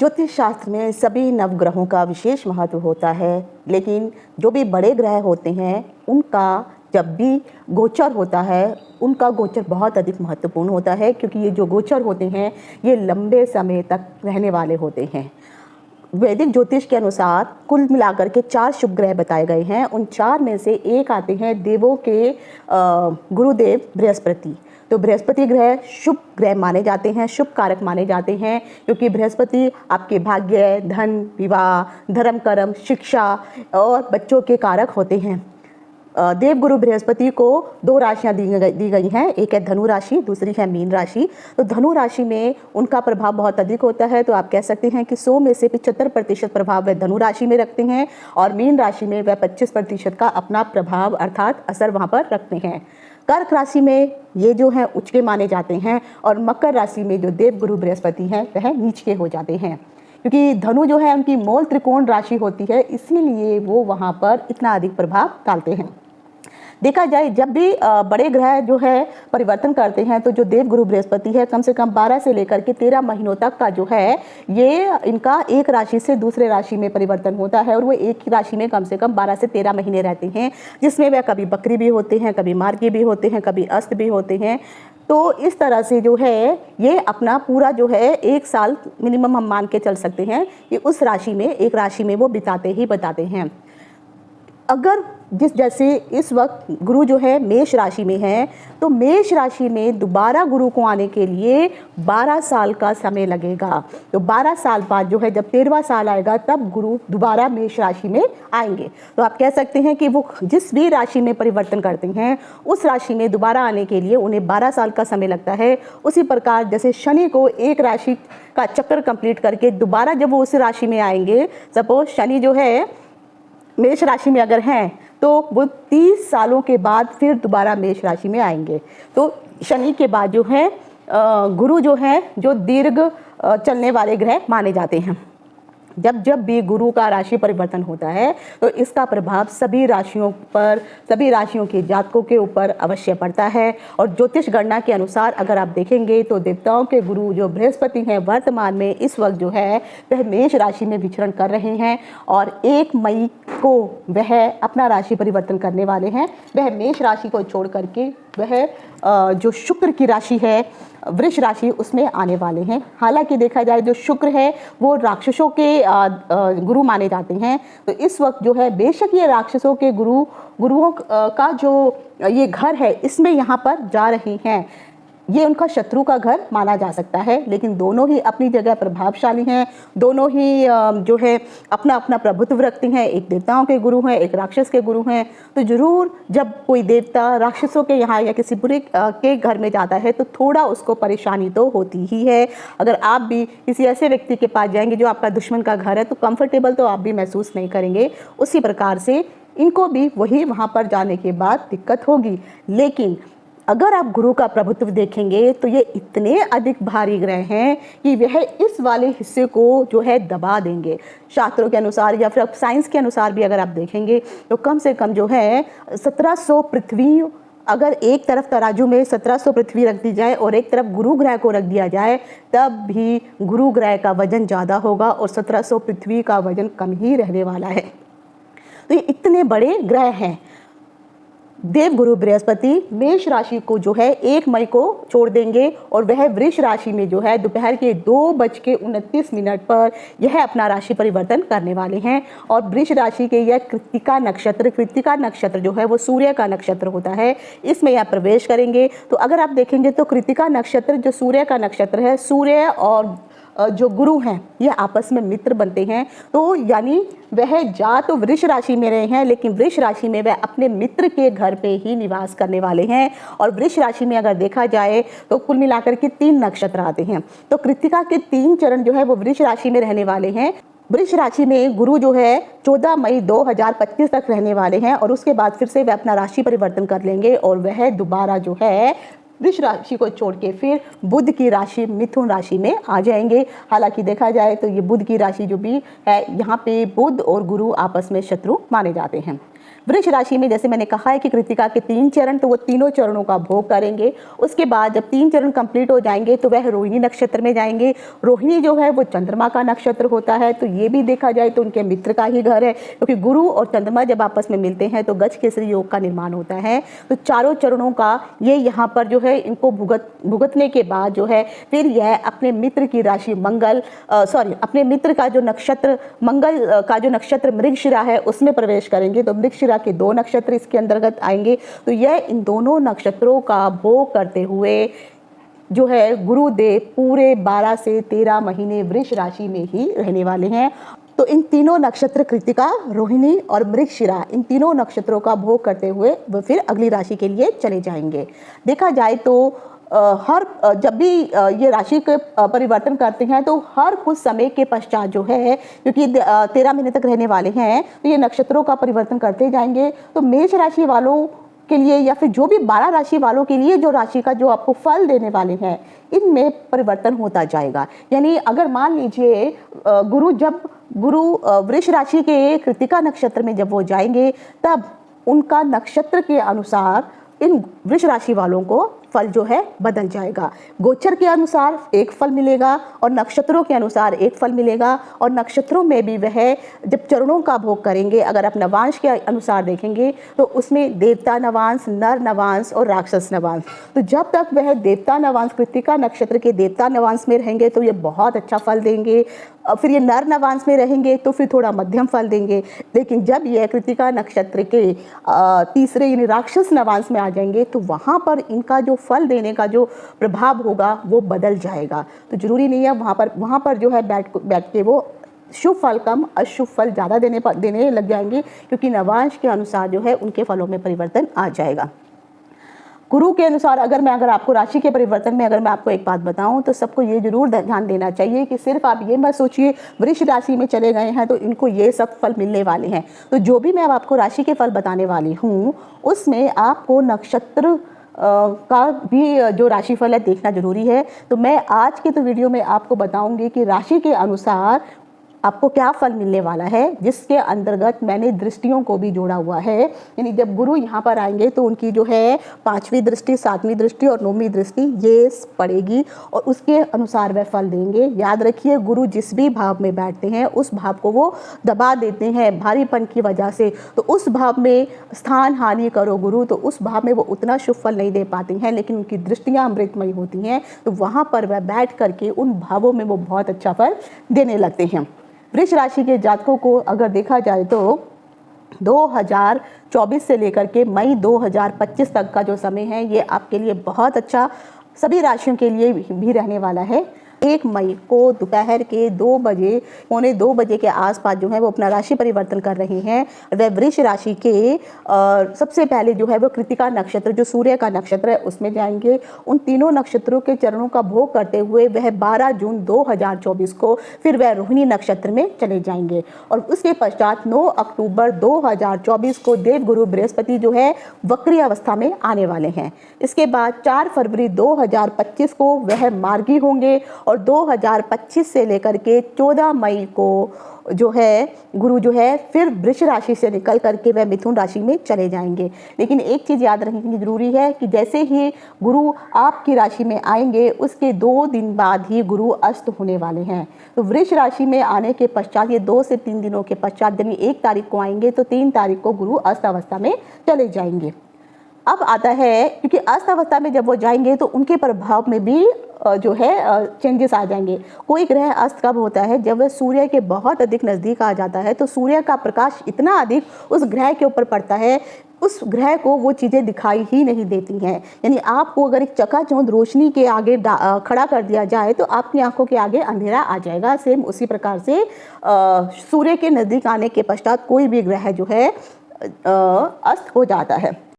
ज्योतिष शास्त्र में सभी नवग्रहों का विशेष महत्व होता है, लेकिन जो भी बड़े ग्रह होते हैं उनका जब भी गोचर होता है, उनका गोचर बहुत अधिक महत्वपूर्ण होता है, क्योंकि ये जो गोचर होते हैं ये लंबे समय तक रहने वाले होते हैं। वैदिक ज्योतिष के अनुसार कुल मिलाकर के 4 शुभ ग्रह बताए गए हैं। उन 4 में से एक आते हैं देवों के गुरुदेव बृहस्पति। तो बृहस्पति ग्रह शुभ ग्रह माने जाते हैं, शुभ कारक माने जाते हैं, क्योंकि बृहस्पति आपके भाग्य, धन, विवाह, धर्म कर्म, शिक्षा और बच्चों के कारक होते हैं। देवगुरु बृहस्पति को 2 राशियां दी गई हैं, एक है धनु राशि, दूसरी है मीन राशि। तो धनु राशि में उनका प्रभाव बहुत अधिक होता है, तो आप कह सकते हैं कि 100 में से 75% प्रभाव वह धनु राशि में रखते हैं और मीन राशि में वह 25% का अपना प्रभाव अर्थात असर वहाँ पर रखते हैं। कर्क राशि में ये जो है उच्च के माने जाते हैं और मकर राशि में जो देवगुरु बृहस्पति हैं वह नीच के हो जाते हैं, क्योंकि धनु जो है उनकी मूल त्रिकोण राशि होती है, इसीलिए वो वहाँ पर इतना अधिक प्रभाव डालते हैं। देखा जाए जब भी बड़े ग्रह जो है परिवर्तन करते हैं, तो जो देवगुरु बृहस्पति है कम से कम 12 से लेकर के 13 महीनों तक का जो है ये इनका एक राशि से दूसरे राशि में परिवर्तन होता है और वो एक ही राशि में कम से कम 12 से 13 महीने रहते हैं, जिसमें वह कभी बकरी भी होते हैं, कभी मार्गी भी होते हैं, कभी अस्त भी होते हैं। तो इस तरह से जो है ये अपना पूरा जो है 1 साल मिनिमम हम मान के चल सकते हैं कि उस राशि में, एक राशि में वो बिताते ही बताते हैं। अगर जैसे इस वक्त गुरु जो है मेष राशि में है, तो मेष राशि में दोबारा गुरु को आने के लिए 12 साल का समय लगेगा। तो 12 साल बाद जो है जब 13वां साल आएगा तब गुरु दोबारा मेष राशि में आएंगे। तो आप कह सकते हैं कि वो जिस भी राशि में परिवर्तन करते हैं उस राशि में दोबारा आने के लिए उन्हें 12 साल का समय लगता है। उसी प्रकार जैसे शनि को एक राशि का चक्कर कंप्लीट करके दोबारा जब वो उस राशि में आएंगे, सपोज शनि जो है मेष राशि में अगर हैं तो वो 30 सालों के बाद फिर दोबारा मेष राशि में आएंगे। तो शनि के बाद जो है गुरु जो है जो दीर्घ चलने वाले ग्रह माने जाते हैं। जब भी गुरु का राशि परिवर्तन होता है तो इसका प्रभाव सभी राशियों पर, सभी राशियों के जातकों के ऊपर अवश्य पड़ता है। और ज्योतिष गणना के अनुसार अगर आप देखेंगे तो देवताओं के गुरु जो बृहस्पति हैं वर्तमान में इस वक्त जो है वह मेष राशि में विचरण कर रहे हैं और 1 मई को वह अपना राशि परिवर्तन करने वाले हैं। वह मेष राशि को छोड़ करके वह जो शुक्र की राशि है वृष राशि उसमें आने वाले हैं। हालांकि देखा जाए जो शुक्र है वो राक्षसों के गुरु माने जाते हैं, तो इस वक्त जो है बेशक ये राक्षसों के गुरुओं का जो ये घर है इसमें यहाँ पर जा रही हैं, ये उनका शत्रु का घर माना जा सकता है। लेकिन दोनों ही अपनी जगह प्रभावशाली हैं, दोनों ही जो है अपना अपना प्रभुत्व रखते हैं। एक देवताओं के गुरु हैं, एक राक्षस के गुरु हैं। तो जरूर जब कोई देवता राक्षसों के यहाँ या किसी बुरे के घर में जाता है तो थोड़ा उसको परेशानी तो होती ही है। अगर आप भी किसी ऐसे व्यक्ति के पास जाएंगे जो आपका दुश्मन का घर है तो कंफर्टेबल तो आप भी महसूस नहीं करेंगे। उसी प्रकार से इनको भी वही वहाँ पर जाने के बाद दिक्कत होगी। लेकिन अगर आप गुरु का प्रभुत्व देखेंगे तो ये इतने अधिक भारी ग्रह हैं कि वह इस वाले हिस्से को जो है दबा देंगे। शास्त्रों के अनुसार या फिर साइंस के अनुसार भी अगर आप देखेंगे तो कम से कम जो है 1700 पृथ्वी, अगर एक तरफ तराजू में 1700 पृथ्वी रख दी जाए और एक तरफ गुरु ग्रह को रख दिया जाए तब भी गुरु ग्रह का वजन ज़्यादा होगा और 1700 पृथ्वी का वजन कम ही रहने वाला है। तो ये इतने बड़े ग्रह हैं। देवगुरु बृहस्पति मेष राशि को जो है 1 मई को छोड़ देंगे और वह वृष राशि में जो है दोपहर के 2:29 पर यह अपना राशि परिवर्तन करने वाले हैं। और वृष राशि के यह कृत्तिका नक्षत्र जो है वो सूर्य का नक्षत्र होता है, इसमें यह प्रवेश करेंगे। तो अगर आप देखेंगे तो कृत्तिका नक्षत्र जो सूर्य का नक्षत्र है, सूर्य और जो गुरु हैं ये आपस में मित्र बनते हैं। तो यानी वह जा तो वृष राशि में रहे हैं लेकिन वृष राशि में वह अपने मित्र के घर पे ही निवास करने वाले हैं। और वृष राशि में अगर देखा जाए तो कुल मिलाकर के 3 नक्षत्र आते हैं। तो कृत्तिका के 3 चरण जो है वो वृष राशि में रहने वाले हैं। वृष राशि में गुरु जो है 14 मई 2025 तक रहने वाले हैं और उसके बाद फिर से वह अपना राशि परिवर्तन कर लेंगे और वह दोबारा जो है वृष राशि को छोड़ के फिर बुध की राशि मिथुन राशि में आ जाएंगे। हालांकि देखा जाए तो ये बुध की राशि जो भी है यहाँ पे बुध और गुरु आपस में शत्रु माने जाते हैं। वृष राशि में जैसे मैंने कहा है कि कृतिका के 3 चरण, तो वो तीनों चरणों का भोग करेंगे। उसके बाद जब 3 चरण कंप्लीट हो जाएंगे तो वह रोहिणी नक्षत्र में जाएंगे। रोहिणी जो है वो चंद्रमा का नक्षत्र होता है, तो ये भी देखा जाए तो उनके मित्र का ही घर है, क्योंकि गुरु और चंद्रमा जब आपस में मिलते हैं तो गज केसरी योग का निर्माण होता है। तो चारों चरणों का ये यहाँ पर जो है इनको भुगतने के बाद जो है फिर यह अपने मित्र की राशि अपने मित्र का जो नक्षत्र मंगल का जो नक्षत्र मृगशिरा है उसमें प्रवेश करेंगे। तो मृगशिरा के 2 नक्षत्र इसके अंतर्गत आएंगे। तो यह इन दोनों नक्षत्रों का भोग करते हुए जो है गुरुदेव पूरे 12 से 13 महीने वृष राशि में ही रहने वाले हैं। तो इन तीनों नक्षत्र कृतिका, रोहिणी और मृगशिरा, इन तीनों नक्षत्रों का भोग करते हुए वह फिर अगली राशि के लिए चले जाएंगे। देखा जाए तो जब भी ये राशि के परिवर्तन करते हैं तो हर कुछ समय के पश्चात जो है, क्योंकि 13 महीने तक रहने वाले हैं, तो ये नक्षत्रों का परिवर्तन करते जाएंगे। तो मेष राशि वालों के लिए या फिर जो भी 12 राशि वालों के लिए जो राशि का जो आपको फल देने वाले हैं, इनमें परिवर्तन होता जाएगा। यानी अगर मान लीजिए गुरु वृष राशि के कृतिका नक्षत्र में जब वो जाएंगे, तब उनका नक्षत्र के अनुसार इन वृष राशि वालों को फल जो है बदल जाएगा। गोचर के अनुसार एक फल मिलेगा और नक्षत्रों के अनुसार एक फल मिलेगा। और नक्षत्रों में भी वह जब चरणों का भोग करेंगे, अगर आप नवांश के अनुसार देखेंगे तो उसमें देवता नवांश, नर नवांश और राक्षस नवांश। तो जब तक वह देवता नवांश, कृतिका नक्षत्र के देवता नवांश में रहेंगे तो ये बहुत अच्छा फल देंगे। फिर ये नर नवांश में रहेंगे तो फिर थोड़ा मध्यम फल देंगे। लेकिन जब यह कृतिका नक्षत्र के तीसरे यानी राक्षस नवांश में आ जाएंगे तो वहाँ पर इनका जो फल देने का जो प्रभाव होगा वो बदल जाएगा। तो जरूरी नहीं है वहाँ पर जो है बैठ के वो शुभ फल कम, अशुभ फल ज़्यादा देने लग जाएंगे, क्योंकि नवांश के अनुसार जो है उनके फलों में परिवर्तन आ जाएगा। गुरु के अनुसार अगर आपको राशि के परिवर्तन में अगर मैं आपको एक बात बताऊं तो सबको ये जरूर ध्यान देना चाहिए कि सिर्फ आप ये मत सोचिए वृष राशि में चले गए हैं तो इनको ये सब फल मिलने वाले हैं। तो जो भी मैं अब आपको राशि के फल बताने वाली हूँ उसमें आपको नक्षत्र का भी जो राशिफल है देखना जरूरी है। तो मैं आज के तो वीडियो में आपको बताऊंगी कि राशि के अनुसार आपको क्या फल मिलने वाला है, जिसके अंतर्गत मैंने दृष्टियों को भी जोड़ा हुआ है। यानी जब गुरु यहाँ पर आएंगे तो उनकी जो है 5वीं दृष्टि, 7वीं दृष्टि और 9वीं दृष्टि ये पड़ेगी और उसके अनुसार वह फल देंगे। याद रखिए, गुरु जिस भी भाव में बैठते हैं उस भाव को वो दबा देते हैं भारीपन की वजह से। तो उस भाव में स्थान हानि करो गुरु, तो उस भाव में वो उतना शुभ फल नहीं दे पाते हैं, लेकिन उनकी दृष्टियाँ अमृतमयी होती हैं तो वहाँ पर वह बैठ करके उन भावों में वो बहुत अच्छा फल देने लगते हैं। वृष राशि के जातकों को अगर देखा जाए तो 2024 से लेकर के मई 2025 तक का जो समय है ये आपके लिए बहुत अच्छा सभी राशियों के लिए भी रहने वाला है। 1 मई को दोपहर के 2 बजे, पौने 2 बजे के आसपास जो है वो अपना राशि परिवर्तन कर रहे हैं। वह वृष राशि के सबसे पहले जो है वो कृतिका नक्षत्र जो सूर्य का नक्षत्र है उसमें जाएंगे। उन तीनों नक्षत्रों के चरणों का भोग करते हुए वह 12 जून 2024 को फिर वह रोहिणी नक्षत्र में चले जाएंगे। और उसके पश्चात 9 अक्टूबर 2024 को देवगुरु बृहस्पति जो है वक्री अवस्था में आने वाले हैं। इसके बाद 4 फरवरी 2025 को वह मार्गी होंगे और 2025 से लेकर के 14 मई को जो है गुरु जो है फिर वृष राशि से निकल करके वह मिथुन राशि में चले जाएंगे। लेकिन एक चीज़ याद रखनी जरूरी है कि जैसे ही गुरु आपकी राशि में आएंगे उसके 2 दिन बाद ही गुरु अस्त होने वाले हैं। तो वृष राशि में आने के पश्चात ये 2 से 3 दिनों के पश्चात यानी 1 तारीख को आएंगे तो 3 तारीख को गुरु अस्त अवस्था में चले जाएंगे। अब आता है, क्योंकि अस्त अवस्था में जब वो जाएंगे तो उनके प्रभाव में भी जो है चेंजेस आ जाएंगे। कोई ग्रह अस्त कब होता है? जब वह सूर्य के बहुत अधिक नज़दीक आ जाता है तो सूर्य का प्रकाश इतना अधिक उस ग्रह के ऊपर पड़ता है, उस ग्रह को वो चीज़ें दिखाई ही नहीं देती हैं। यानी आपको अगर एक चकाचौंध रोशनी के आगे खड़ा कर दिया जाए तो आपकी आंखों के आगे अंधेरा आ जाएगा। सेम उसी प्रकार से सूर्य के नज़दीक आने के पश्चात कोई भी ग्रह जो है अस्त हो जाता है।